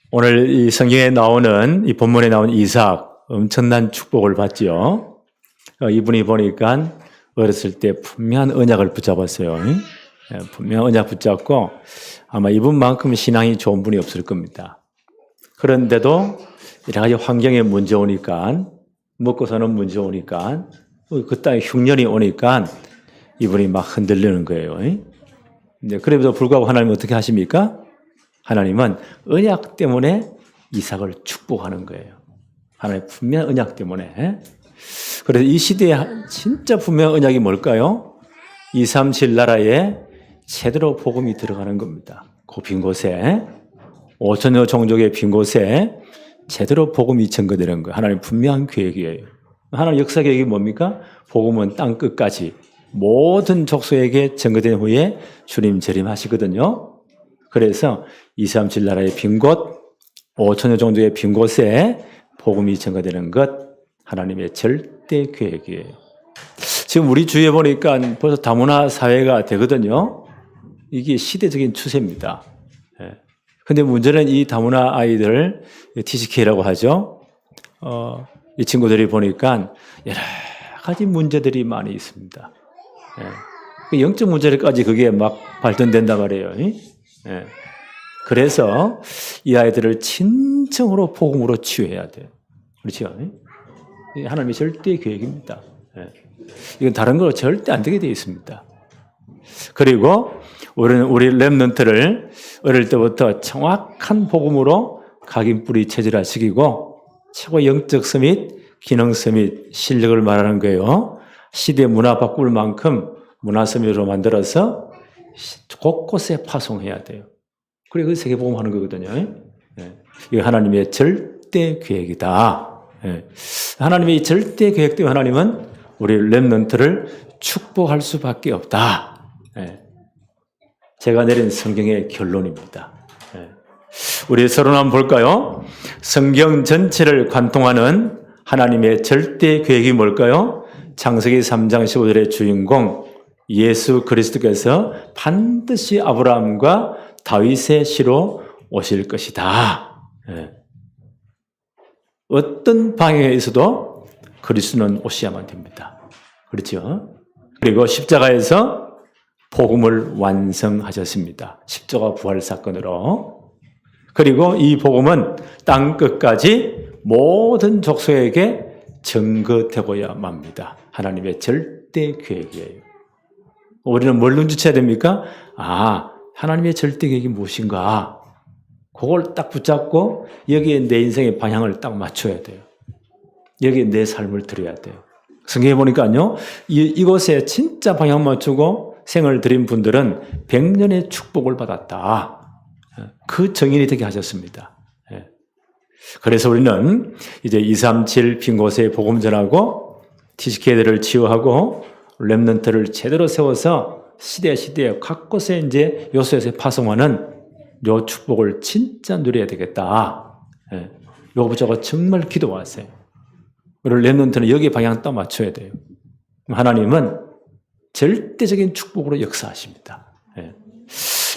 오늘 이 성경에 나오는 이 본문에 나온 이삭 엄청난 축복을 받지요. 이분이 보니까 어렸을 때 분명한 언약을 붙잡았어요. 분명한 언약 붙잡고 아마 이분만큼 신앙이 좋은 분이 없을 겁니다. 그런데도 여러 가지 환경에 문제 오니까 먹고 사는 문제 오니까 그 땅에 흉년이 오니까 이분이 막 흔들리는 거예요. 그래도 불구하고 하나님은 어떻게 하십니까? 하나님은 언약 때문에 이삭을 축복하는 거예요. 하나님 분명한 언약 때문에. 그래서 이 시대에 진짜 분명한 언약이 뭘까요? 237 나라에 제대로 복음이 들어가는 겁니다. 그 빈 곳에 5천여 종족의 빈 곳에 제대로 복음이 전거되는 거예요. 하나님 분명한 계획이에요. 하나님 역사 계획이 뭡니까? 복음은 땅 끝까지 모든 족속에게 전거된 후에 주님 재림하시거든요. 그래서 237 나라의 빈 곳, 5천여 종족의 빈 곳에 복음이 전거되는 것, 하나님의 절대 계획이에요. 지금 우리 주위에 보니까 벌써 다문화 사회가 되거든요. 이게 시대적인 추세입니다. 근데 문제는 이 다문화 아이들, TCK라고 하죠. 이 친구들이 보니까 여러 가지 문제들이 많이 있습니다. 영적 문제까지 그게 막 발전된단 말이에요. 그래서 이 아이들을 진정으로 복음으로 치유해야 돼요. 그렇죠? 하나님의 절대 계획입니다. 이건 다른 거로 절대 안 되게 되어 있습니다. 그리고 우리는 우리 렘넌트를 어릴 때부터 정확한 복음으로 각인뿌리 체질화시키고 최고 영적 서밋, 기능 서밋, 실력을 말하는 거예요. 시대 문화 바꿀 만큼 문화 서밋으로 만들어서 곳곳에 파송해야 돼요. 그리고 세계복음 하는 거거든요. 이거 하나님의 절대 계획이다. 하나님의 절대 계획 때문에 하나님은 우리 렘넌트를 축복할 수밖에 없다. 제가 내린 성경의 결론입니다. 우리 서론 한번 볼까요? 성경 전체를 관통하는 하나님의 절대 계획이 뭘까요? 창세기 3장 15절의 주인공 예수 그리스도께서 반드시 아브라함과 다윗의 씨로 오실 것이다. 어떤 방향에 있어도 그리스도는 오셔야만 됩니다. 그렇죠? 그리고 십자가에서 복음을 완성하셨습니다. 십자가 부활 사건으로. 그리고 이 복음은 땅 끝까지 모든 족속에게 전거되고야 맙니다. 하나님의 절대 계획이에요. 우리는 뭘 눈치채야 됩니까? 하나님의 절대 계획이 무엇인가? 그걸 딱 붙잡고 여기에 내 인생의 방향을 딱 맞춰야 돼요. 여기에 내 삶을 들여야 돼요. 성경에 보니까요, 이곳에 진짜 방향 맞추고 생을 들인 분들은 100년의 축복을 받았다. 그 정인이 되게 하셨습니다. 그래서 우리는 이제 237 빈 곳에 복음 전하고 TCK들을 치유하고 렘넌트를 제대로 세워서 시대에 각 곳에 이제 요소에서 파송하는 요 축복을 진짜 누려야 되겠다. 요거 저거 정말 기도하세요. 그리고 렘넌트는 여기 방향 딱 맞춰야 돼요. 하나님은 절대적인 축복으로 역사하십니다.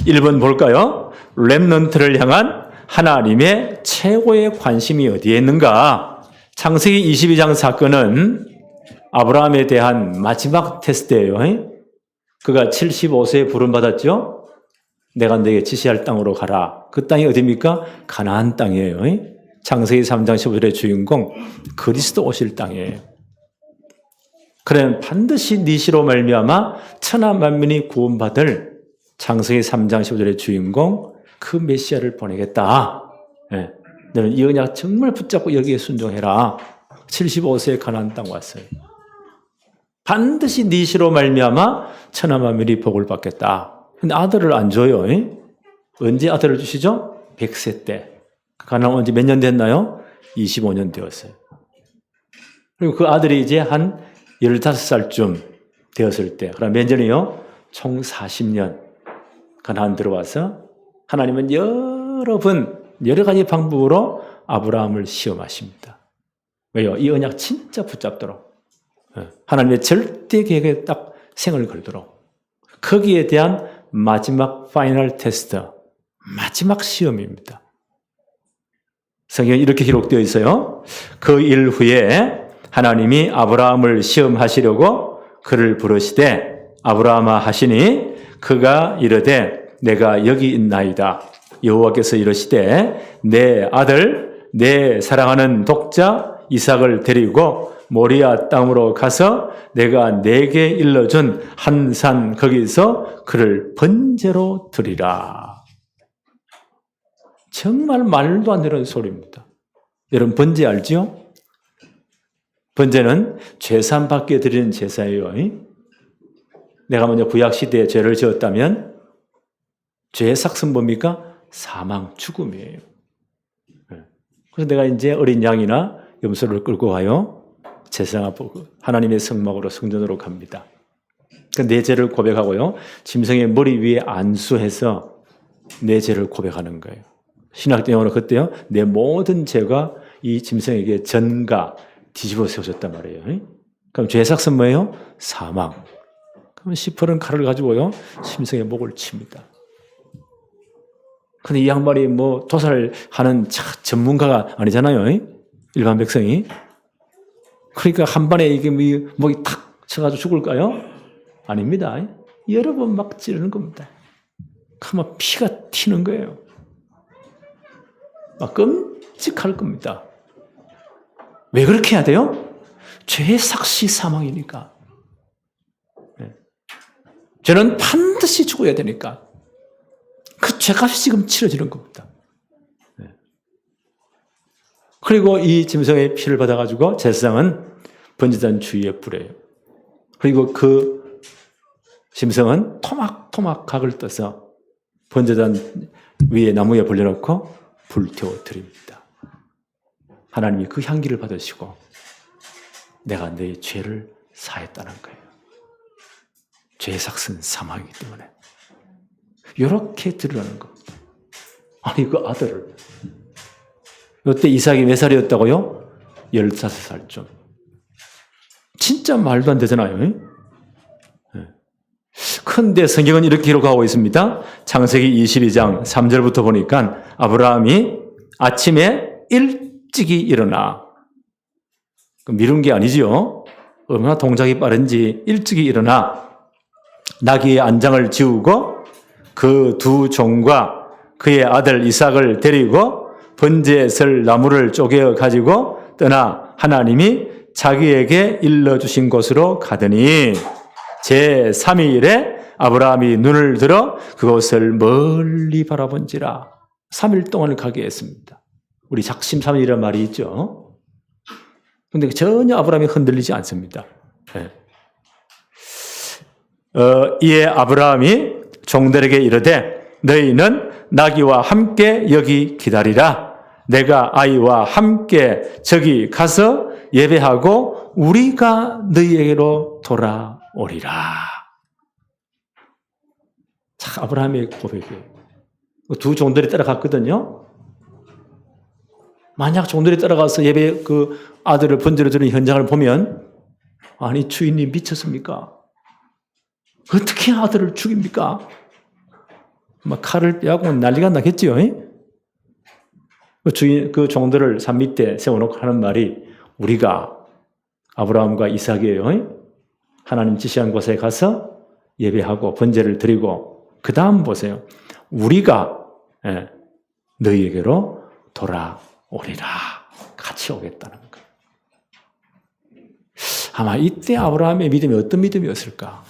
1번 볼까요? 렘넌트를 향한 하나님의 최고의 관심이 어디에 있는가? 창세기 22장 사건은 아브라함에 대한 마지막 테스트예요. 그가 75세에 부름받았죠? 내가 너에게 지시할 땅으로 가라. 그 땅이 어디입니까? 가나안 땅이에요. 창세기 3장 15절의 주인공 그리스도 오실 땅이에요. 그러면 반드시 네 씨로 말미암아 천하 만민이 구원받을 창세기 3장 15절의 주인공 그 메시아를 보내겠다. 너는 이 언약 정말 붙잡고 여기에 순종해라. 75세에 가나안 땅 왔어요. 반드시 네 씨로 말미암아 천하 만민이 복을 받겠다. 근데 아들을 안 줘요. 언제 아들을 주시죠? 100세 때. 가나안 온 지 몇 년 됐나요? 25년 되었어요. 그리고 그 아들이 이제 한 15살쯤 되었을 때, 그럼 몇 년이요? 총 40년 가나안 들어와서 하나님은 여러 가지 방법으로 아브라함을 시험하십니다. 왜요? 이 언약 진짜 붙잡도록. 하나님의 절대 계획에 딱 생을 걸도록. 거기에 대한 마지막 파이널 테스트, 마지막 시험입니다. 성경에 이렇게 기록되어 있어요. 그 일 후에 하나님이 아브라함을 시험하시려고 그를 부르시되 아브라함아 하시니 그가 이르되 내가 여기 있나이다. 여호와께서 이르시되 내 아들 내 사랑하는 독자 이삭을 데리고 모리아 땅으로 가서 내가 내게 일러준 한 산 거기서 그를 번제로 드리라. 정말 말도 안 되는 소리입니다. 여러분 번제 알지요? 번제는 죄산 받게 드리는 제사예요. 내가 먼저 구약시대에 죄를 지었다면 죄의 삭은 뭡니까? 사망, 죽음이에요. 그래서 내가 이제 어린 양이나 염소를 끌고 가요. 제사 앞으로 하나님의 성막으로 성전으로 갑니다. 내 죄를 고백하고요. 짐승의 머리 위에 안수해서 내 죄를 고백하는 거예요. 신학대용으로 그때요. 내 모든 죄가 이 짐승에게 전가 뒤집어 세워졌단 말이에요. 그럼 죄의 삭은 뭐예요? 사망. 그럼 시퍼런 칼을 가지고요. 짐승의 목을 칩니다. 근데 이 양반이 뭐 도살하는 전문가가 아니잖아요. 일반 백성이. 그러니까 한 번에 이게 목이 탁 쳐가지고 죽을까요? 아닙니다. 여러 번 막 찌르는 겁니다. 그러면 피가 튀는 거예요. 막 끔찍할 겁니다. 왜 그렇게 해야 돼요? 죄의 삭시 사망이니까. 죄는 반드시 죽어야 되니까. 그 죄값이 지금 치러지는 겁니다. 그리고 이 짐승의 피를 받아가지고 제사장은 번제단 주위에 뿌려요. 그리고 그 짐승은 토막토막 각을 떠서 번제단 위에 나무에 벌려놓고 불태워 드립니다. 하나님이 그 향기를 받으시고 내가 너의 죄를 사했다는 거예요. 죄의 삭은 사망이기 때문에. 이렇게 드리라는 겁니다. 아니 그 아들을. 이때 이삭이 몇 살이었다고요? 15살쯤. 진짜 말도 안 되잖아요. 그런데 성경은 이렇게 기록하고 있습니다. 창세기 22장 3절부터 보니까 아브라함이 아침에 일찍이 일어나. 미룬 게 아니지요. 얼마나 동작이 빠른지 일찍이 일어나 나귀의 안장을 지우고 그 두 종과 그의 아들 이삭을 데리고 번제설 나무를 쪼개어 가지고 떠나 하나님이 자기에게 일러주신 곳으로 가더니 제3일에 아브라함이 눈을 들어 그곳을 멀리 바라본지라 3일 동안을 가게 했습니다. 우리 작심삼일이라는 말이 있죠. 그런데 전혀 아브라함이 흔들리지 않습니다. 이에 아브라함이 종들에게 이르되 너희는 나귀와 함께 여기 기다리라. 내가 아이와 함께 저기 가서 예배하고 우리가 너희에게로 돌아오리라. 자, 아브라함의 고백이에요. 두 종들이 따라갔거든요. 만약 종들이 따라가서 예배 그 아들을 번제로 드리는 현장을 보면 아니 주인님 미쳤습니까? 어떻게 아들을 죽입니까? 막 칼을 빼고 난리가 나겠지요. 그 종들을 산 밑에 세워놓고 하는 말이 우리가 아브라함과 이삭이에요. 하나님 지시한 곳에 가서 예배하고 번제를 드리고 그 다음 보세요. 우리가 너희에게로 돌아오리라. 같이 오겠다는 거예요. 아마 이때 아브라함의 믿음이 어떤 믿음이었을까?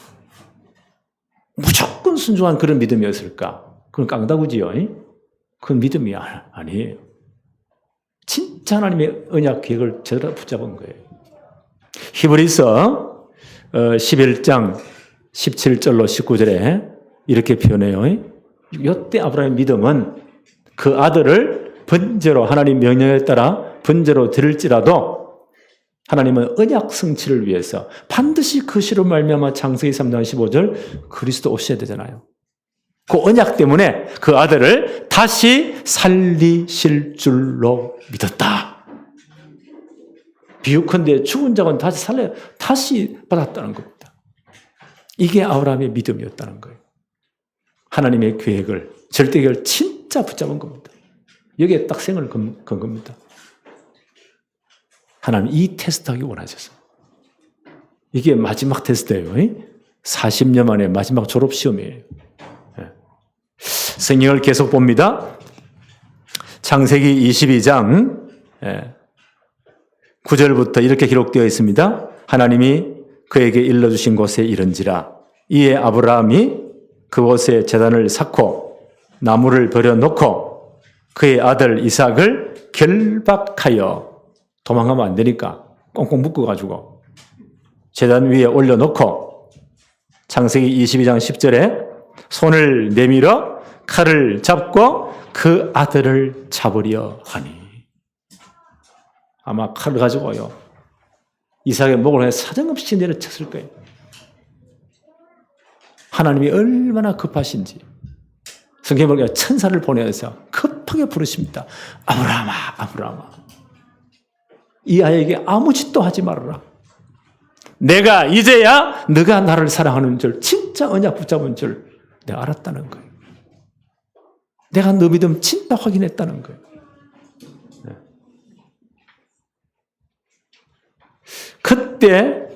무조건 순종한 그런 믿음이었을까? 그건 깡다구지요. 그건 믿음이 아니에요. 진짜 하나님의 언약 계획을 제대로 붙잡은 거예요. 히브리서 11장 17절로 19절에 이렇게 표현해요. 이때 아브라함의 믿음은 그 아들을 번제로 하나님 명령에 따라 번제로 드릴지라도 하나님은 언약 성취를 위해서 반드시 그 시로 말미암아 창세기 3장 15절 그리스도 오셔야 되잖아요. 그 언약 때문에 그 아들을 다시 살리실 줄로 믿었다. 비유컨대 죽은 자는 다시 받았다는 겁니다. 이게 아브라함의 믿음이었다는 거예요. 하나님의 계획을, 절대 계획을 진짜 붙잡은 겁니다. 여기에 딱 생을 건 겁니다. 하나님 이 테스트하기 원하셔서. 이게 마지막 테스트예요. 40년 만에 마지막 졸업시험이에요. 성경을 계속 봅니다. 창세기 22장 9절부터 이렇게 기록되어 있습니다. 하나님이 그에게 일러주신 곳에 이른지라 이에 아브라함이 그곳에 제단을 쌓고 나무를 버려놓고 그의 아들 이삭을 결박하여 도망가면 안 되니까 꽁꽁 묶어가지고 제단 위에 올려놓고 창세기 22장 10절에 손을 내밀어 칼을 잡고 그 아들을 잡으려 하니 아마 칼을 가지고요 이삭의 목을 사정없이 내려쳤을 거예요. 하나님이 얼마나 급하신지 성경에 보니까 천사를 보내서 급하게 부르십니다. 아브라함아 아브라함아 이 아이에게 아무 짓도 하지 말아라. 내가 이제야 네가 나를 사랑하는 줄 진짜 언약 붙잡은 줄 내가 알았다는 거예요. 내가 너 믿음 진짜 확인했다는 거예요. 그때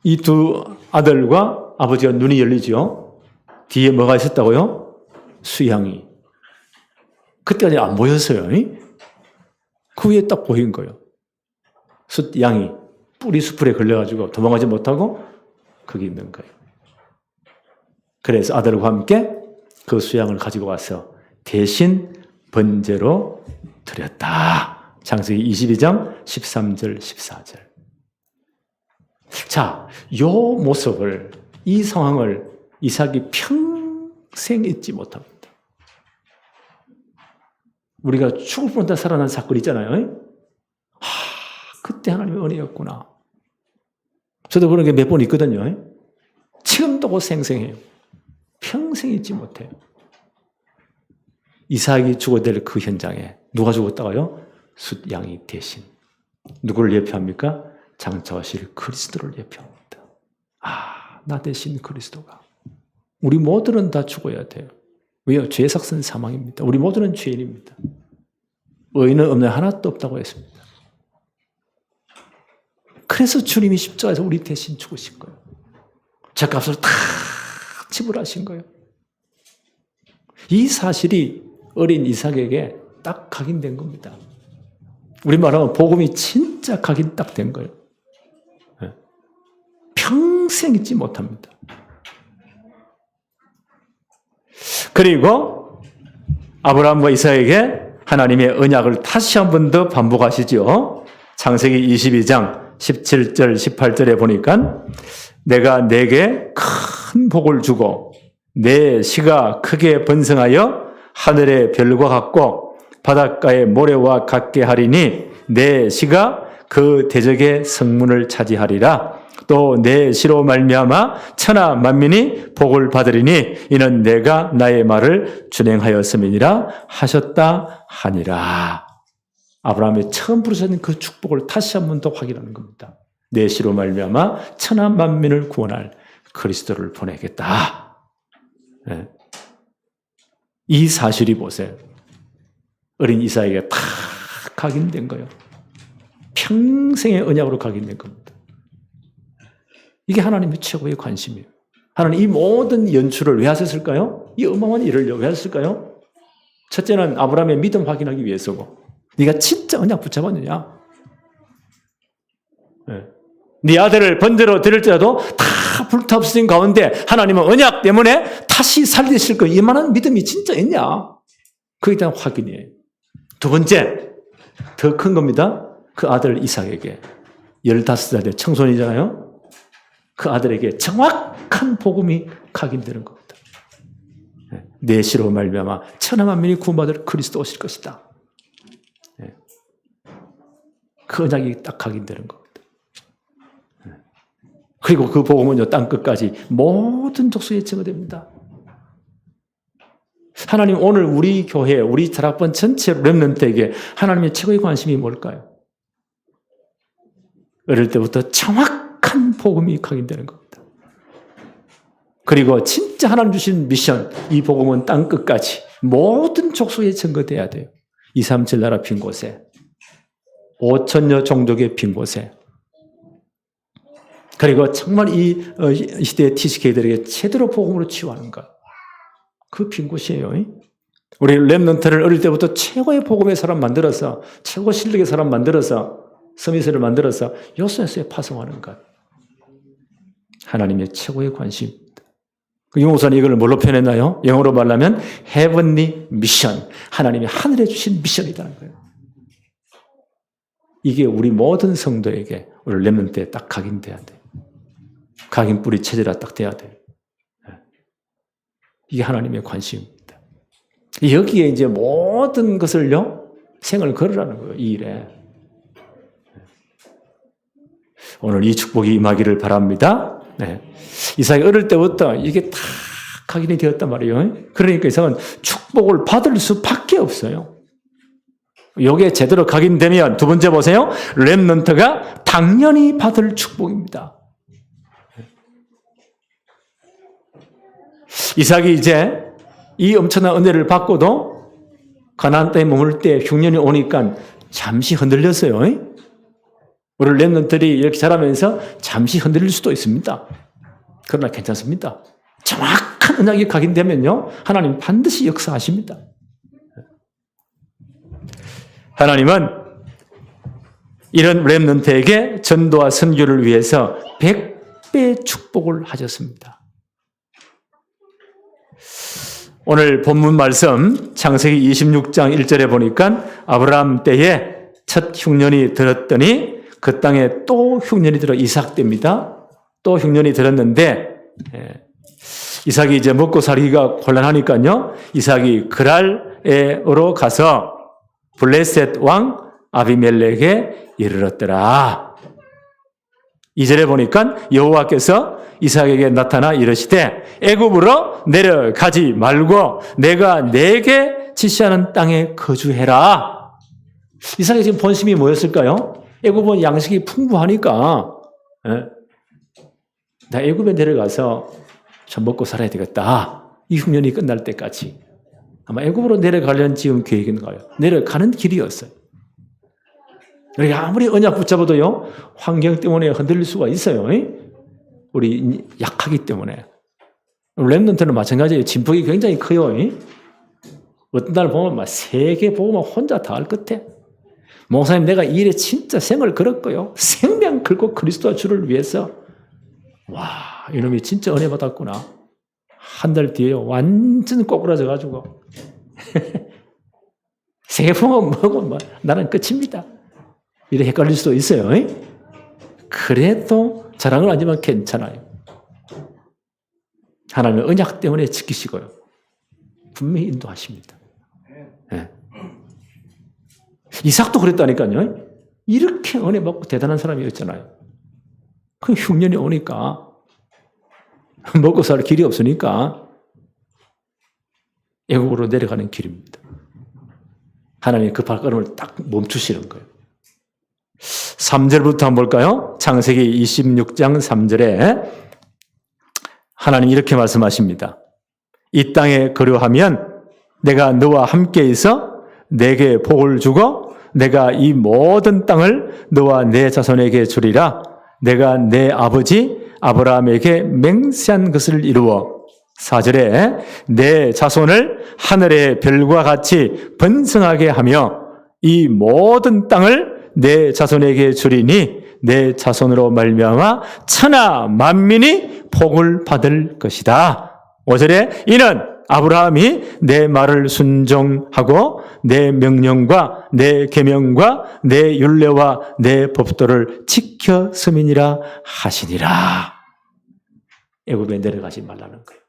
이 두 아들과 아버지가 눈이 열리죠. 뒤에 뭐가 있었다고요? 수양이. 그때까지 안 보였어요. 그 위에 딱 보인 거예요. 숫양이 뿌리 수풀에 걸려가지고 도망가지 못하고 거기 있는 거예요. 그래서 아들과 함께 그 수양을 가지고 와서 대신 번제로 드렸다. 창세기 22장 13절 14절. 자, 요 모습을 이 상황을 이삭이 평생 잊지 못합니다. 우리가 죽을 뻔했다 살아난 사건 있잖아요. 그때 하나님의 은혜였구나. 저도 그런 게 몇 번 있거든요. 지금도 그 생생해요. 평생 잊지 못해요. 이삭이 죽어야 될 그 현장에 누가 죽었다고요? 숫양이 대신. 누구를 예표합니까? 장차오실 그리스도를 예표합니다. 나 대신 그리스도가. 우리 모두는 다 죽어야 돼요. 왜요? 죄의 삭은 사망입니다. 우리 모두는 죄인입니다. 의인은 없는 하나도 없다고 했습니다. 그래서 주님이 십자가에서 우리 대신 죽으신 거예요. 죄값을 다 지불하신 거예요. 이 사실이 어린 이삭에게 딱 각인된 겁니다. 우리 말하면 복음이 진짜 각인 딱 된 거예요. 평생 잊지 못합니다. 그리고 아브라함과 이삭에게 하나님의 언약을 다시 한 번 더 반복하시죠. 창세기 22장 17절 18절에 보니까 내가 내게 큰 복을 주고 내 씨가 크게 번성하여 하늘의 별과 같고 바닷가의 모래와 같게 하리니 내 씨가 그 대적의 성문을 차지하리라. 또 내 씨로 말미암아 천하 만민이 복을 받으리니 이는 내가 나의 말을 준행하였음이니라 하셨다 하니라. 아브라함이 처음 부르셨던 그 축복을 다시 한 번 더 확인하는 겁니다. 내 씨로 말미암아 천하 만민을 구원할 그리스도를 보내겠다. 네. 이 사실이 보세요. 어린 이삭에게 다 각인된 거예요. 평생의 언약으로 각인된 겁니다. 이게 하나님의 최고의 관심이에요. 하나님 이 모든 연출을 왜 하셨을까요? 이 어마어마한 일을 왜 하셨을까요? 첫째는 아브라함의 믿음 확인하기 위해서고 네가 진짜 언약 붙잡았느냐? 네 아들을 번제로 드릴지라도 다 불타없으신 가운데 하나님은 언약 때문에 다시 살리실 거 이만한 믿음이 진짜 있냐? 그에 대한 확인이에요. 두 번째, 더 큰 겁니다. 그 아들 이삭에게 15살의 청소년이잖아요. 그 아들에게 정확한 복음이 각인되는 겁니다. 내 씨로 말미암아 천하 만민이 구원받을 그리스도 오실 것이다. 그 언약이 딱 각인되는 겁니다. 그리고 그 복음은요 땅 끝까지 모든 족속에 증거됩니다. 하나님 오늘 우리 교회, 우리 다락방 전체 렘넌트에게 하나님의 최고의 관심이 뭘까요? 어릴 때부터 정확한 복음이 각인되는 겁니다. 그리고 진짜 하나님 주신 미션, 이 복음은 땅 끝까지 모든 족속에 증거돼야 돼요. 237 나라 빈 곳에 5천여 종족의 빈 곳에 그리고 정말 이 시대의 TCK들에게 제대로 복음으로 치유하는 것. 그 빈 곳이에요. 우리 렘넌트를 어릴 때부터 최고의 복음의 사람 만들어서 최고 실력의 사람 만들어서 서밋을 만들어서 요소에서에 파송하는 것. 하나님의 최고의 관심입니다. 유목사는 이걸 뭘로 표현했나요? 영어로 말하면 heavenly mission. 하나님이 하늘에 주신 미션이라는 거예요. 이게 우리 모든 성도에게 우리 렘넌트에 딱 각인돼야 돼요. 각인 뿌리 체제라 딱 돼야 돼요. 이게 하나님의 관심입니다. 여기에 이제 모든 것을요, 생을 걸으라는 거예요, 이 일에. 오늘 이 축복이 임하기를 바랍니다. 네. 이삭이 어릴 때부터 이게 다 각인이 되었단 말이에요. 그러니까 이삭은 축복을 받을 수밖에 없어요. 이게 제대로 각인되면 두 번째 보세요. 렘넌트가 당연히 받을 축복입니다. 이삭이 이제 이 엄청난 은혜를 받고도 가나안 땅에 머물 때 흉년이 오니까 잠시 흔들렸어요. 우리 렘넌트들이 이렇게 자라면서 잠시 흔들릴 수도 있습니다. 그러나 괜찮습니다. 정확한 언약이 각인되면요, 하나님 반드시 역사하십니다. 하나님은 이런 렘넌트에게 전도와 선교를 위해서 100배 축복을 하셨습니다. 오늘 본문 말씀 창세기 26장 1절에 보니까 아브라함 때에 첫 흉년이 들었더니 그 땅에 또 흉년이 들어 이삭 때입니다. 또 흉년이 들었는데 이삭이 이제 먹고 살기가 곤란하니까요. 이삭이 그랄에로 가서 블레셋 왕 아비멜렉에 이르렀더라. 2절에 보니까 여호와께서 이삭에게 나타나 이르시되 애굽으로 내려가지 말고 내가 내게 지시하는 땅에 거주해라. 이삭의 지금 본심이 뭐였을까요? 애굽은 양식이 풍부하니까 나 애굽에 내려가서 좀 먹고 살아야 되겠다. 이 흉년이 끝날 때까지. 아마 애굽으로 내려가려는 지금 계획인가요? 내려가는 길이었어요. 그러니까 아무리 언약 붙잡아도요, 환경 때문에 흔들릴 수가 있어요. 우리 약하기 때문에. 렘넌트는 마찬가지예요. 진폭이 굉장히 커요. 어떤 날 보면 막 세계 보고 막 혼자 다 할 끝에. 목사님, 내가 이 일에 진짜 생을 걸었고요. 생명 걸고 그리스도와 주를 위해서. 와, 이놈이 진짜 은혜 받았구나. 한 달 뒤에 완전 꼬꾸라져가지고. 세계 보면 뭐고 뭐 나는 끝입니다. 이래 헷갈릴 수도 있어요. 그래도 자랑은 아니지만 괜찮아요. 하나님은 언약 때문에 지키시고요. 분명히 인도하십니다. 네. 이삭도 그랬다니까요. 이렇게 은혜 받고 대단한 사람이었잖아요. 그 흉년이 오니까 먹고 살 길이 없으니까 애국으로 내려가는 길입니다. 하나님이 그 발걸음을 딱 멈추시는 거예요. 3절부터 한번 볼까요? 창세기 26장 3절에 하나님 이렇게 말씀하십니다. 이 땅에 거류하면 내가 너와 함께 있어 내게 복을 주고 내가 이 모든 땅을 너와 내 자손에게 주리라. 내가 내 아버지 아브라함에게 맹세한 것을 이루어 4절에 내 자손을 하늘의 별과 같이 번성하게 하며 이 모든 땅을 내 자손에게 주리니 내 자손으로 말미암아 천하 만민이 복을 받을 것이다. 5절에 이는 아브라함이 내 말을 순종하고 내 명령과 내 계명과 내 율례와 내 법도를 지켰음이니라 하시니라. 애굽에 내려가지 말라는 거예요.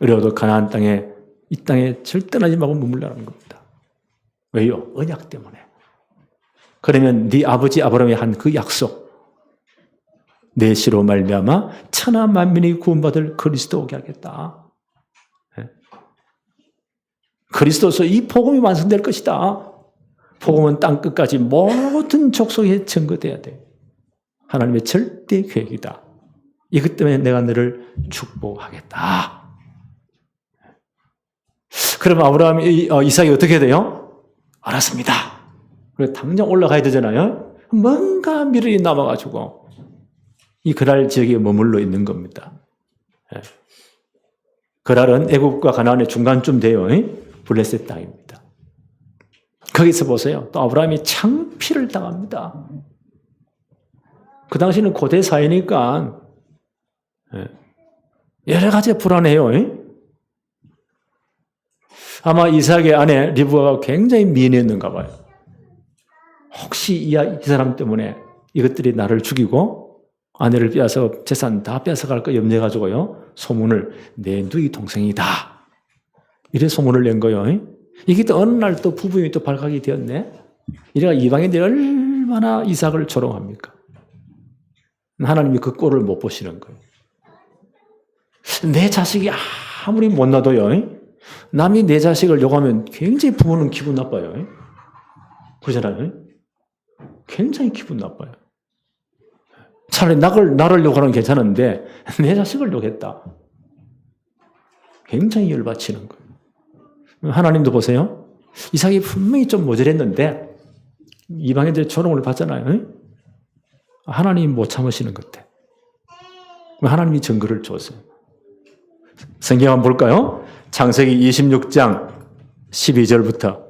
어려워도 가나안 땅에 이 땅에 절대 나지 말고 머물라는 겁니다. 왜요? 언약 때문에. 그러면 네 아버지 아브라함이 한 그 약속, 내 씨로 말미암아 천하 만민이 구원받을 그리스도 오게 하겠다. 그리스도서 이 복음이 완성될 것이다. 복음은 땅 끝까지 모든 족속에 증거돼야 돼. 하나님의 절대 계획이다. 이것 때문에 내가 너를 축복하겠다. 그럼 아브라함이 이삭이 어떻게 돼요? 알았습니다. 그래서 당장 올라가야 되잖아요. 뭔가 미련이 남아가지고 이 그랄 지역에 머물러 있는 겁니다. 예. 그랄은 애굽과 가나안의 중간쯤 돼요. 블레셋 땅입니다. 거기서 보세요. 또 아브라함이 창피를 당합니다. 그 당시는 고대 사회니까 여러 가지 불안해요. 아마 이삭의 아내 리브가가 굉장히 미인했는가 봐요. 혹시 이 사람 때문에 이것들이 나를 죽이고 아내를 빼앗아 재산 다 뺏어갈까 염려해가지고요. 소문을 내 누이 동생이다. 이래 소문을 낸 거예요. 이게 또 어느 날 또 부부임이 또 발각이 되었네. 이래가 이방인들이 얼마나 이삭을 조롱합니까? 하나님이 그 꼴을 못 보시는 거예요. 내 자식이 아무리 못 놔둬요. 남이 내 자식을 욕하면 굉장히 부모는 기분 나빠요. 그러잖아요. 굉장히 기분 나빠요. 차라리 나를 욕하는 건 괜찮은데 내 자식을 욕했다. 굉장히 열받치는 거예요. 하나님도 보세요. 이삭이 분명히 좀 모자랬는데 이방인들의 조롱을 받잖아요. 하나님이 못 참으시는 것 같아. 하나님이 증거를 줬어요. 성경 한번 볼까요? 창세기 26장 12절부터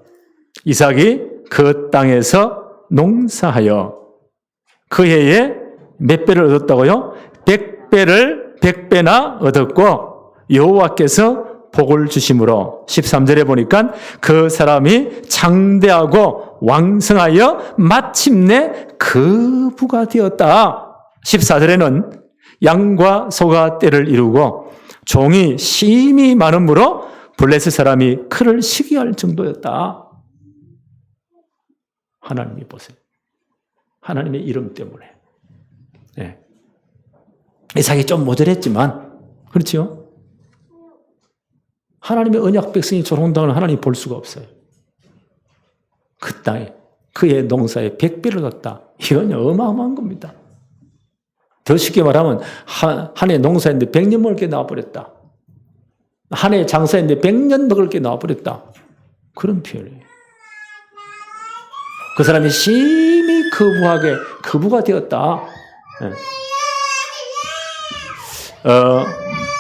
이삭이 그 땅에서 농사하여 그 해에 몇 배를 얻었다고요? 100배나 얻었고 여호와께서 복을 주심으로 13절에 보니까 그 사람이 장대하고 왕성하여 마침내 그 부가 되었다. 14절에는 양과 소가 떼를 이루고 종이 심히 많음으로 블레셋 사람이 그를 시기할 정도였다. 하나님이 보세요. 하나님의 이름 때문에. 네. 이삭이 좀 모자랬지만 그렇죠? 하나님의 언약 백성이 조롱당을 하나님 볼 수가 없어요. 그 땅에 그의 농사에 100배를 얻었다. 이건 어마어마한 겁니다. 더 쉽게 말하면 한 해 농사했는데 100년 먹을 게 나와버렸다. 한 해 장사했는데 100년 먹을 게 나와버렸다. 그런 표현이에요. 그 사람이 심히 거부하게 거부가 되었다.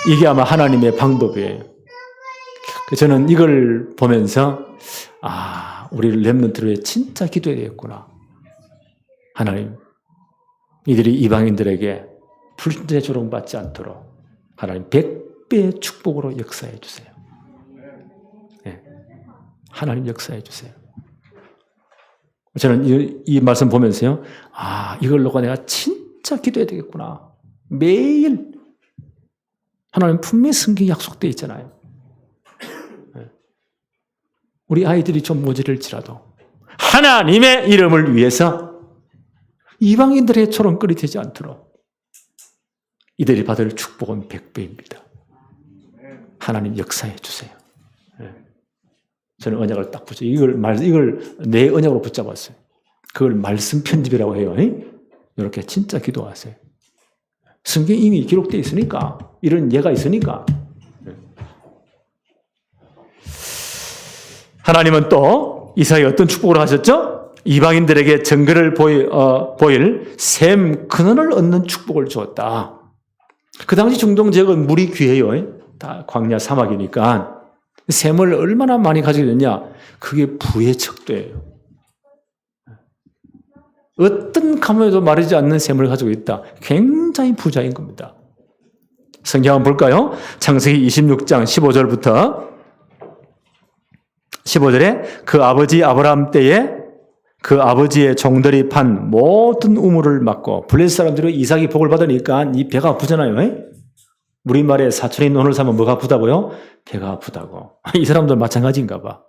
이게 아마 하나님의 방법이에요. 저는 이걸 보면서 우리 렘넌트를 진짜 기도해야 되겠구나. 하나님, 이들이 이방인들에게 불제 조롱받지 않도록 하나님 100배의 축복으로 역사해 주세요. 네. 하나님 역사해 주세요. 저는 이 말씀 보면서요. 이걸 놓고 내가 진짜 기도해야 되겠구나. 매일 하나님 분명히 성경에 약속되어 있잖아요. 우리 아이들이 좀 모자랄지라도 하나님의 이름을 위해서 이방인들의 조롱거리 되지 않도록 이들이 받을 축복은 100배입니다. 하나님 역사해 주세요. 저는 언약을 딱 붙여 이걸 내 언약으로 붙잡았어요. 그걸 말씀 편집이라고 해요. 이렇게 진짜 기도하세요. 성경에 이미 기록되어 있으니까 이런 예가 있으니까. 하나님은 또 이삭이 어떤 축복을 하셨죠? 이방인들에게 증거를 보일 샘 근원을 얻는 축복을 주었다. 그 당시 중동 지역은 물이 귀해요. 다 광야 사막이니까. 샘을 얼마나 많이 가지게 됐냐? 그게 부의 척도예요. 어떤 가문에도 마르지 않는 샘을 가지고 있다. 굉장히 부자인 겁니다. 성경 한번 볼까요? 창세기 26장 15절부터 15절에 그 아버지 아브라함 때에 그 아버지의 종들이 판 모든 우물을 막고 블레셋 사람들이 이삭이 복을 받으니까 이 배가 아프잖아요. 우리말에 사촌이 논을 사면 뭐가 아프다고요? 배가 아프다고. 이 사람들 마찬가지인가 봐.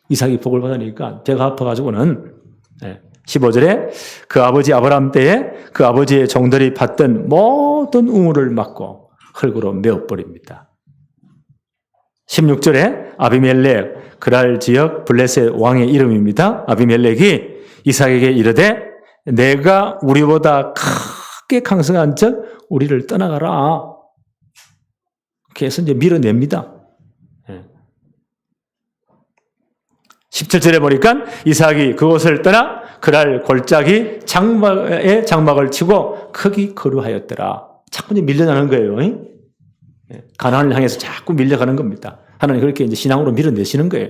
이삭이 복을 받으니까 배가 아파가지고는 15절에 그 아버지 아브라함 때에 그 아버지의 종들이 팠던 모든 우물을 막고 흙으로 메어버립니다. 16절에 아비멜렉 그랄 지역 블레셋 왕의 이름입니다. 아비멜렉이 이삭에게 이르되 내가 우리보다 크게 강성한 적 우리를 떠나가라. 그래서 이제 밀어냅니다. 17절에 보니까 이삭이 그곳을 떠나 그날 골짜기 장막을 치고 크게 거류하였더라. 자꾸 이제 밀려나는 거예요. 가나안을 향해서 자꾸 밀려가는 겁니다. 하나님 그렇게 이제 신앙으로 밀어내시는 거예요.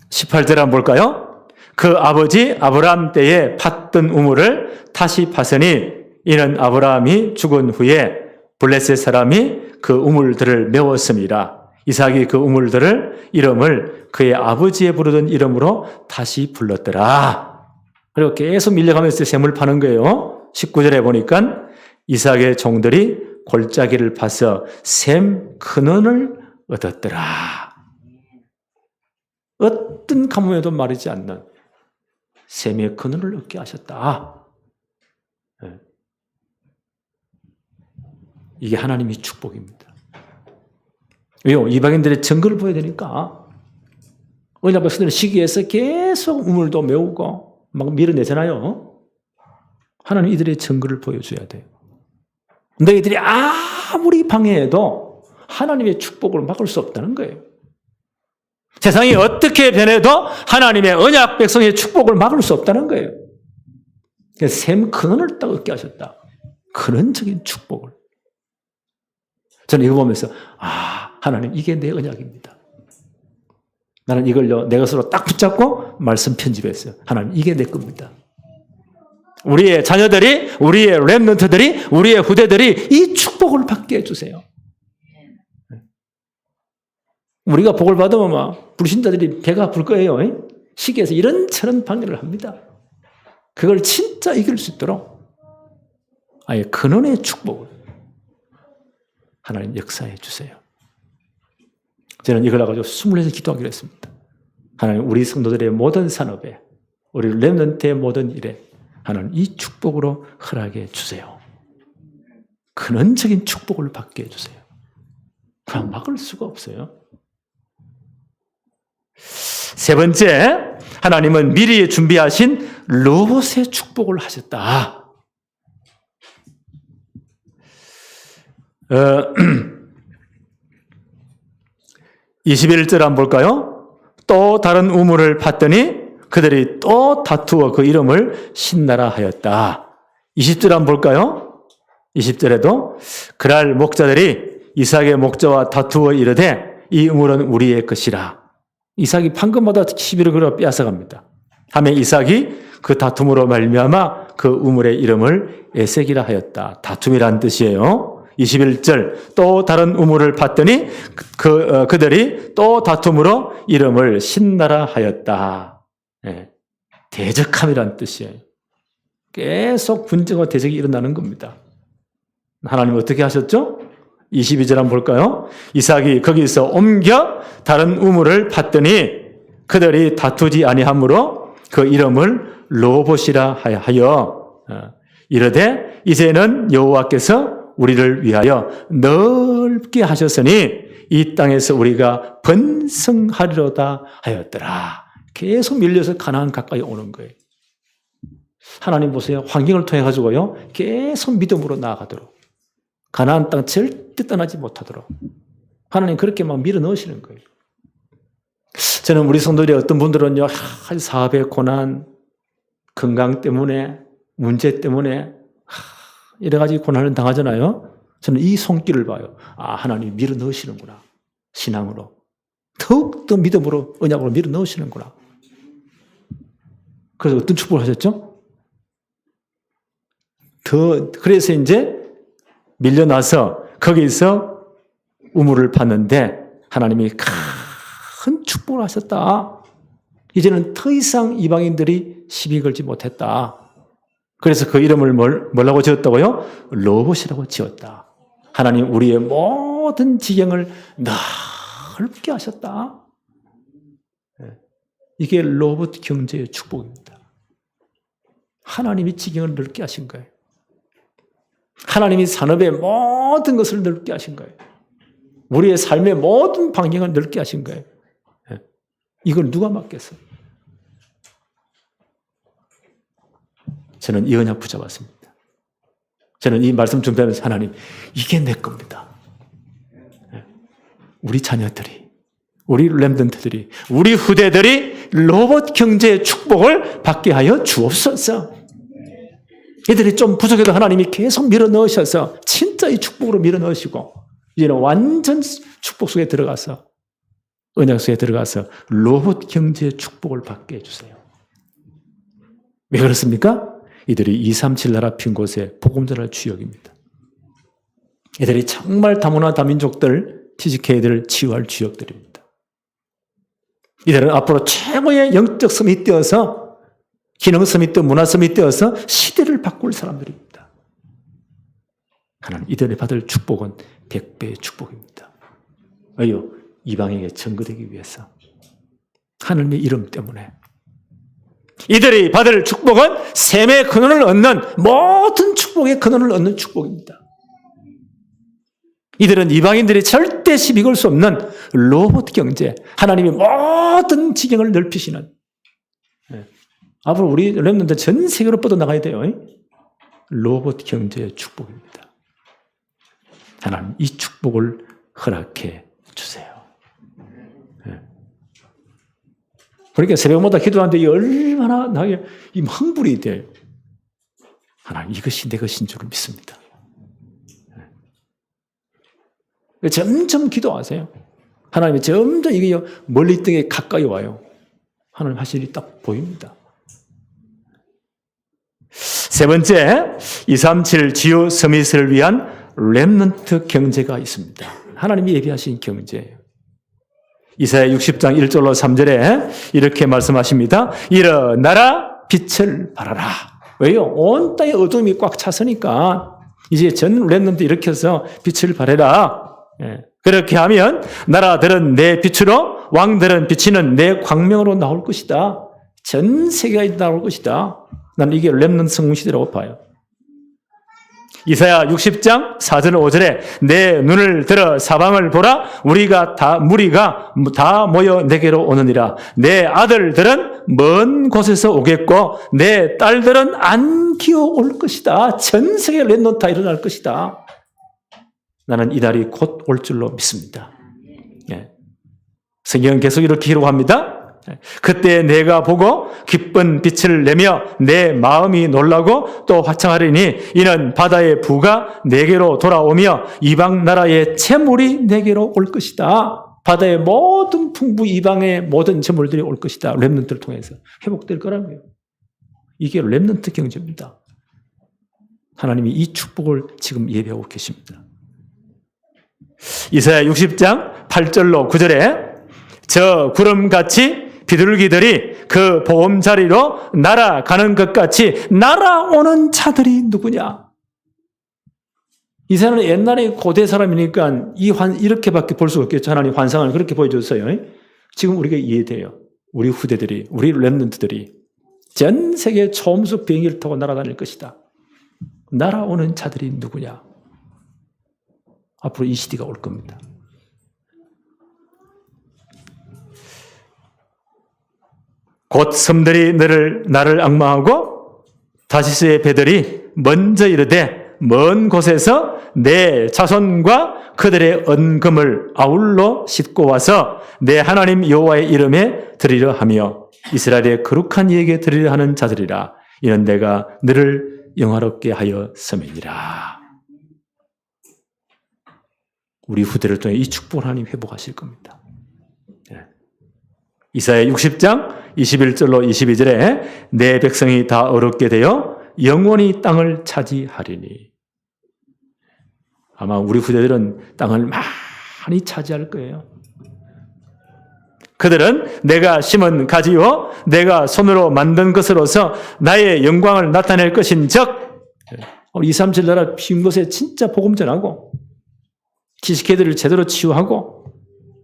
18절 한번 볼까요? 그 아버지 아브라함 때에 팠던 우물을 다시 파서니 이는 아브라함이 죽은 후에 블레셋 사람이 그 우물들을 메웠습니다. 이삭이 그 우물들을 이름을 그의 아버지의 부르던 이름으로 다시 불렀더라. 그리고 계속 밀려가면서 샘을 파는 거예요. 19절에 보니까 이삭의 종들이 골짜기를 파서 샘 근원을 얻었더라. 어떤 가뭄에도 마르지 않는 샘의 근원을 얻게 하셨다. 이게 하나님의 축복입니다. 왜요? 이방인들의 증거를 보여야 되니까. 언약 백성들은 시기에서 계속 우물도 메우고 막 밀어내잖아요. 하나님 이들의 증거를 보여줘야 돼요. 너희들이 아무리 방해해도 하나님의 축복을 막을 수 없다는 거예요. 세상이 어떻게 변해도 하나님의 언약 백성의 축복을 막을 수 없다는 거예요. 샘 근원을 딱 얻게 하셨다. 근원적인 축복을. 저는 이거 보면서 하나님 이게 내 언약입니다. 나는 이걸요 내 것으로 딱 붙잡고 말씀 편집했어요. 하나님 이게 내 겁니다. 우리의 자녀들이, 우리의 렘넌트들이, 우리의 후대들이 이 축복을 받게 해주세요. 우리가 복을 받으면 막 불신자들이 배가 아플 거예요. 시기에서 이런저런 방해를 합니다. 그걸 진짜 이길 수 있도록 아예 근원의 축복을 하나님 역사해 주세요. 저는 이걸 가지고 숨을 내서 기도하기로 했습니다. 하나님 우리 성도들의 모든 산업에 우리 렘넌트의 모든 일에 하나님 이 축복으로 허락해 주세요. 근원적인 축복을 받게 해주세요. 그냥 막을 수가 없어요. 세 번째, 하나님은 미리 준비하신 로봇의 축복을 하셨다. 21절 한번 볼까요? 또 다른 우물을 팠더니 그들이 또 다투어 그 이름을 신나라 하였다. 20절 한번 볼까요? 20절에도 그날 목자들이 이삭의 목자와 다투어 이르되 이 우물은 우리의 것이라. 이삭이 판금마다 시비를 걸어 빼앗아갑니다. 하며 이삭이 그 다툼으로 말미암아 그 우물의 이름을 에색이라 하였다. 다툼이란 뜻이에요. 21절 또 다른 우물을 팠더니 그들이 또 다툼으로 이름을 신나라 하였다. 대적함이란 뜻이에요. 계속 분쟁과 대적이 일어나는 겁니다. 하나님 어떻게 하셨죠? 22절 한번 볼까요? 이삭이 거기서 옮겨 다른 우물을 팠더니 그들이 다투지 아니하므로 그 이름을 로봇이라 하여 이르되 이제는 여호와께서 우리를 위하여 넓게 하셨으니 이 땅에서 우리가 번성하리로다 하였더라. 계속 밀려서 가나안 가까이 오는 거예요. 하나님 보세요. 환경을 통해 가지고요. 계속 믿음으로 나아가도록. 가나안 땅 절대 떠나지 못하도록. 하나님 그렇게 막 밀어 넣으시는 거예요. 저는 우리 성도들이 어떤 분들은요. 사업의 고난, 건강 때문에, 문제 때문에 여러 가지 고난을 당하잖아요. 저는 이 손길을 봐요. 하나님이 밀어 넣으시는구나. 신앙으로. 더욱더 믿음으로, 언약으로 밀어 넣으시는구나. 그래서 어떤 축복을 하셨죠? 그래서 이제 밀려나서 거기서 우물을 팠는데 하나님이 큰 축복을 하셨다. 이제는 더 이상 이방인들이 시비 걸지 못했다. 그래서 그 이름을 뭐라고 지었다고요? 로봇이라고 지었다. 하나님 우리의 모든 지경을 넓게 하셨다. 이게 로봇 경제의 축복입니다. 하나님이 지경을 넓게 하신 거예요. 하나님이 산업의 모든 것을 넓게 하신 거예요. 우리의 삶의 모든 방향을 넓게 하신 거예요. 이걸 누가 막겠어요? 저는 이 언약 붙잡았습니다. 저는 이 말씀 준비하면서 하나님 이게 내 겁니다. 우리 자녀들이, 우리 렘넌트들이, 우리 후대들이 로봇 경제의 축복을 받게 하여 주옵소서. 이들이 좀 부족해도 하나님이 계속 밀어넣으셔서 진짜 이 축복으로 밀어넣으시고 이제는 완전 축복 속에 들어가서 언약 속에 들어가서 로봇 경제의 축복을 받게 해주세요. 왜 그렇습니까? 이들이 237 나라 핀 곳에 복음 전할 주역입니다. 이들이 정말 다문화 다민족들, TGK들을 치유할 주역들입니다. 이들은 앞으로 최고의 영적 섬이 되어서 기능섬이 되어 문화섬이 되어서 시대를 바꿀 사람들입니다. 하나님 이들이 받을 축복은 100배의 축복입니다. 왜요? 이방에게 증거되기 위해서. 하나님의 이름 때문에. 이들이 받을 축복은 샘의 근원을 얻는 모든 축복의 근원을 얻는 축복입니다. 이들은 이방인들이 절대 시비 걸 수 없는 로봇 경제, 하나님이 모든 지경을 넓히시는, 앞으로 우리 렘넌트 전 세계로 뻗어나가야 돼요. 로봇 경제의 축복입니다. 하나님 이 축복을 허락해 주세요. 그러니까 새벽마다 기도하는데 얼마나 나에게 이 흥분이 돼요. 하나님 이것이 내 것인 줄 믿습니다. 점점 기도하세요. 하나님이 점점 이게 멀리 등에 가까이 와요. 하나님 하실 일이 딱 보입니다. 세 번째, 237 지요 서밋을 위한 렘넌트 경제가 있습니다. 하나님이 예비하신 경제예요. 이사야 60장 1절로 3절에 이렇게 말씀하십니다. 일어나라 빛을 발하라. 왜요? 온 땅에 어둠이 꽉 찼으니까 이제 전 렘넌트 일으켜서 빛을 발해라. 그렇게 하면 나라들은 내 빛으로, 왕들은 비치는 내 광명으로 나올 것이다. 전 세계가 나올 것이다. 나는 이게 렘넌트 성공시대라고 봐요. 이사야 60장 4절 5절에 내 눈을 들어 사방을 보라. 무리가 다 모여 내게로 오느니라. 내 아들들은 먼 곳에서 오겠고 내 딸들은 안 기어올 것이다. 전 세계 렘넌트 다 일어날 것이다. 나는 이 날이 곧 올 줄로 믿습니다. 성경은 계속 이렇게 기록합니다. 그때 내가 보고 기쁜 빛을 내며 내 마음이 놀라고 또 화창하리니 이는 바다의 부가 내게로 돌아오며 이방 나라의 재물이 내게로 올 것이다. 바다의 모든 풍부, 이방의 모든 재물들이 올 것이다. 렘넌트를 통해서 회복될 거라고요. 이게 렘넌트 경제입니다. 하나님이 이 축복을 지금 예배하고 계십니다. 이사야 60장 8절로 9절에 저 구름같이 비둘기들이 그 보금자리로 날아가는 것 같이 날아오는 자들이 누구냐? 이 사람은 옛날에 고대 사람이니까 이렇게밖에 볼 수 없겠죠. 하나님 환상을 그렇게 보여줬어요. 지금 우리가 이해돼요. 우리 후대들이, 우리 렘넌트들이 전 세계 초음속 비행기를 타고 날아다닐 것이다. 날아오는 자들이 누구냐? 앞으로 이 시대가 올 겁니다. 곧 섬들이 나를 앙망하고 다시스의 배들이 먼저 이르되 먼 곳에서 내 자손과 그들의 언금을 아울러 싣고 와서 내 하나님 여호와의 이름에 드리려 하며 이스라엘의 거룩한 이에게 드리려 하는 자들이라. 이는 내가 너를 영화롭게 하여 섬이니라. 우리 후대를 통해 이 축복을 하나님 회복하실 겁니다. 이사야 60장 21절로 22절에 내 백성이 다 어렵게 되어 영원히 땅을 차지하리니. 아마 우리 후대들은 땅을 많이 차지할 거예요. 그들은 내가 심은 가지요 내가 손으로 만든 것으로서 나의 영광을 나타낼 것인즉 237 나라 빈 곳에 진짜 복음 전하고 기식회들을 제대로 치유하고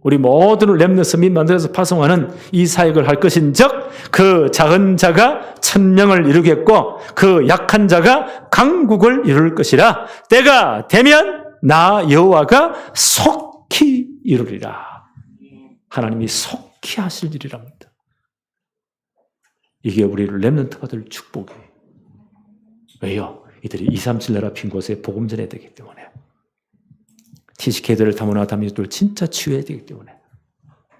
우리 모든 렘넌트 및 만들어서 파송하는 이 사역을 할 것인즉 그 작은 자가 1000명을 이루겠고 그 약한 자가 강국을 이룰 것이라. 때가 되면 나 여호와가 속히 이루리라. 하나님이 속히 하실 일이랍니다. 이게 우리 렘넌트 받을 축복이에요. 왜요? 이들이 237 나라 빈 곳에 복음 전해야 되기 때문에. TCK들을 다문화 다민족들 진짜 치유해야 되기 때문에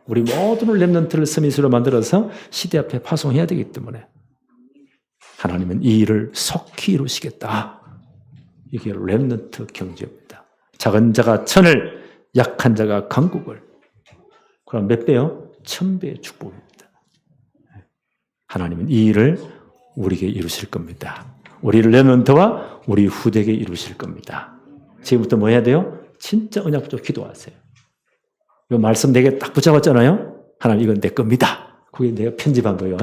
우리 모든 렘넌트를 서밋으로 만들어서 시대 앞에 파송해야 되기 때문에 하나님은 이 일을 속히 이루시겠다. 이게 렘넌트 경제입니다. 작은 자가 천을, 약한 자가 강국을. 그럼 몇 배요? 1000배의 축복입니다. 하나님은 이 일을 우리에게 이루실 겁니다. 우리 렘넌트와 우리 후대에게 이루실 겁니다. 지금부터 뭐 해야 돼요? 진짜 언약 붙잡고 기도하세요. 이 말씀 내게 딱 붙잡았잖아요. 하나님 이건 내 겁니다. 그게 내가 편집한 거예요.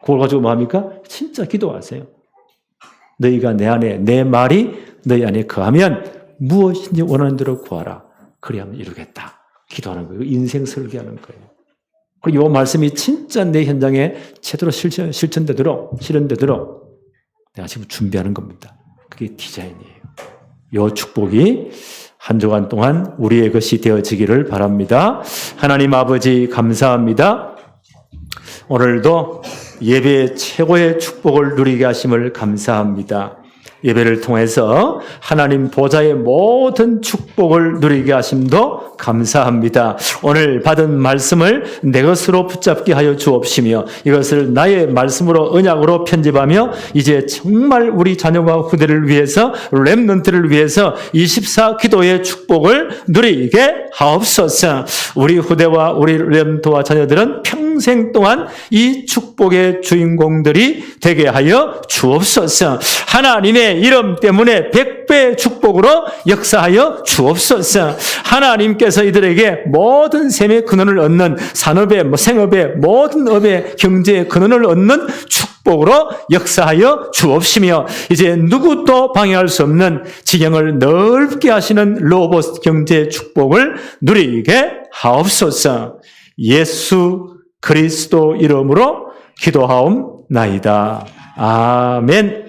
그걸 가지고 뭐합니까? 진짜 기도하세요. 너희가 내 안에 내 말이 너희 안에 거하면 무엇인지 원하는 대로 구하라. 그리하면 이루겠다. 기도하는 거예요. 인생 설계하는 거예요. 그리고 이 말씀이 진짜 내 현장에 제대로 실천되도록 내가 지금 준비하는 겁니다. 그게 디자인이에요. 이 축복이 한 주간 동안 우리의 것이 되어지기를 바랍니다. 하나님 아버지 감사합니다. 오늘도 예배의 최고의 축복을 누리게 하심을 감사합니다. 예배를 통해서 하나님 보좌의 모든 축복을 누리게 하심도 감사합니다. 오늘 받은 말씀을 내 것으로 붙잡게 하여 주옵시며 이것을 나의 말씀으로 언약으로 편집하며 이제 정말 우리 자녀와 후대를 위해서 렘넌트를 위해서 24 기도의 축복을 누리게 하옵소서. 우리 후대와 우리 렘넌트와 자녀들은 평생 동안 이 축복의 주인공들이 되게 하여 주옵소서. 하나님의 이름 때문에 100배의 축복으로 역사하여 주옵소서. 하나님께서 이들에게 모든 셈의 근원을 얻는 산업의 생업의 모든 업의 경제의 근원을 얻는 축복으로 역사하여 주옵시며 이제 누구도 방해할 수 없는 지경을 넓게 하시는 로봇 경제 축복을 누리게 하옵소서. 예수 그리스도 이름으로 기도하옵나이다. 아멘.